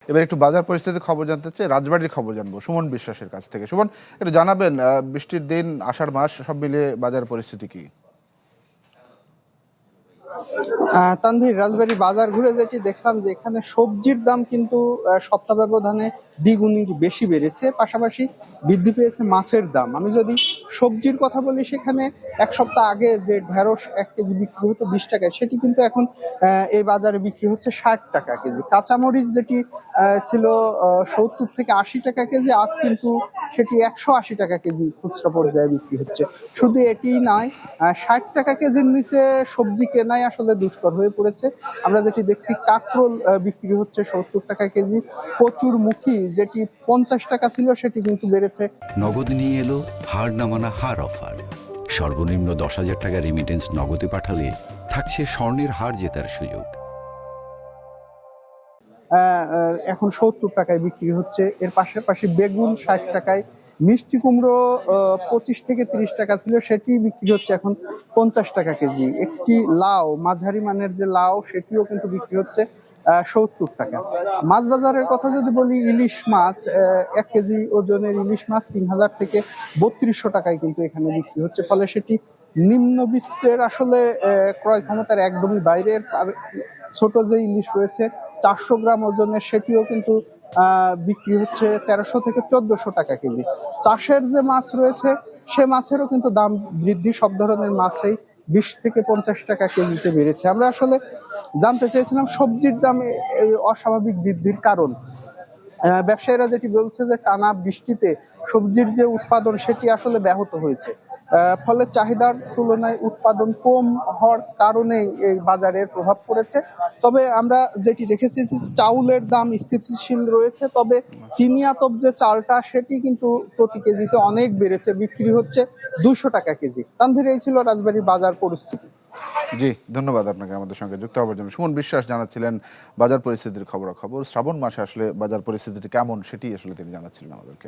এবার একটু বাজার পরিস্থিতির খবর জানতে চাই, রাজবাড়ির খবর জানবো সুমন বিশ্বাসের কাছ থেকে। সুমন, একটু জানাবেন বৃষ্টির দিন, আষাঢ় মাস, সব মিলিয়ে বাজার পরিস্থিতি কি? তানভীর, রাজবাড়ী বাজার ঘুরে যেটি দেখলাম যে এখানে সবজির দাম কিন্তু সপ্তাহ ব্যবধানে দ্বিগুণের বেশি বেড়েছে, পাশাপাশি বৃদ্ধি পেয়েছে মাছের দাম। আমি যদি সবজির কথা বলি, সেখানে এক সপ্তাহ আগে যে ঢেঁড়স 1 কেজি বিক্রি হতো 20 টাকায়, সেটি কিন্তু এখন এই বাজারে বিক্রি হচ্ছে 60 টাকা কেজি। কাঁচামরিচ যেটি ছিল 70 থেকে 80 টাকা কেজি, আজ কিন্তু সেটি 180 টাকা কেজি খুচরা পর্যায়ে বিক্রি হচ্ছে। শুধু এটি নয়, 60 টাকা কেজির নিচে সবজি কেনাই আসলে দুষ্কর হয়ে পড়েছে। আমরা যেটি দেখছি, কাঁকরোল বিক্রি হচ্ছে 70 টাকা কেজি। কচুরমুখী যেটি 50 টাকা ছিল, সেটি কিন্তু বেড়েছে। নগদ নিয়ে এলো হার না মানা হার অফার। সর্বনিম্ন 10,000 টাকা রেমিটেন্স নগদে পাঠালে থাকছে স্বর্ণের হার জেতার সুযোগ। এখন 70 টাকায় বিক্রি হচ্ছে। এর পাশাপাশি বেগুন 60 টাকায়, মিষ্টি কুমড়ো 25 থেকে 30 টাকা ছিল, সেটি বিক্রি হচ্ছে এখন 50 টাকা কেজি। একটি লাউ, মাঝারি মানের যে লাউ, সেটিও কিন্তু বিক্রি হচ্ছে 70 টাকা। মাছ বাজারের কথা যদি বলি, ইলিশ মাছ 1 কেজি ওজনের ইলিশ মাছ 3,000 থেকে 3200 টাকায় কিন্তু এখানে বিক্রি হচ্ছে। ফলে সেটি নিম্নবিত্তের আসলে ক্রয় ক্ষমতার একদমই বাইরের। ছোট যে ইলিশ রয়েছে 400 গ্রাম ওজনের, সেটিও কিন্তু বিক্রি হচ্ছে 1300 থেকে 1400 টাকা কেজি। চাষের যে মাছ রয়েছে, সে মাছেরও কিন্তু দাম বৃদ্ধি। সব ধরনের মাছেই 20 থেকে 50 টাকা কেজিতে বেড়েছে। আমরা আসলে জানতে চেয়েছিলাম সবজির দামে এই অস্বাভাবিক বৃদ্ধির কারণ। ব্যবসায়ীরা যেটি বলছে যে টানা বৃষ্টিতে সবজির যে উৎপাদন, সেটি আসলে ব্যাহত হয়েছে। ফলে চাহিদার তুলনায় উৎপাদন কম হওয়ার কারণেই এই বাজারের প্রভাব পড়েছে। তবে আমরা যেটি দেখেছি যে চাউলের দাম স্থিতিশীল রয়েছে, তবে চিনি আতপ যে চালটা, সেটি কিন্তু প্রতি কেজিতে অনেক বেড়েছে, বিক্রি হচ্ছে 200 টাকা কেজি। তানভীর, এই ছিল রাজবাড়ীর বাজার পরিস্থিতি। জি, ধন্যবাদ আপনাকে আমাদের সঙ্গে যুক্ত হওয়ার জন্য। সুমন বিশ্বাস জানাচ্ছিলেন বাজার পরিস্থিতির খবরাখবর। শ্রাবণ মাসে আসলে বাজার পরিস্থিতিটি কেমন, সেটি আসলে তিনি জানাচ্ছিলেন আমাদেরকে।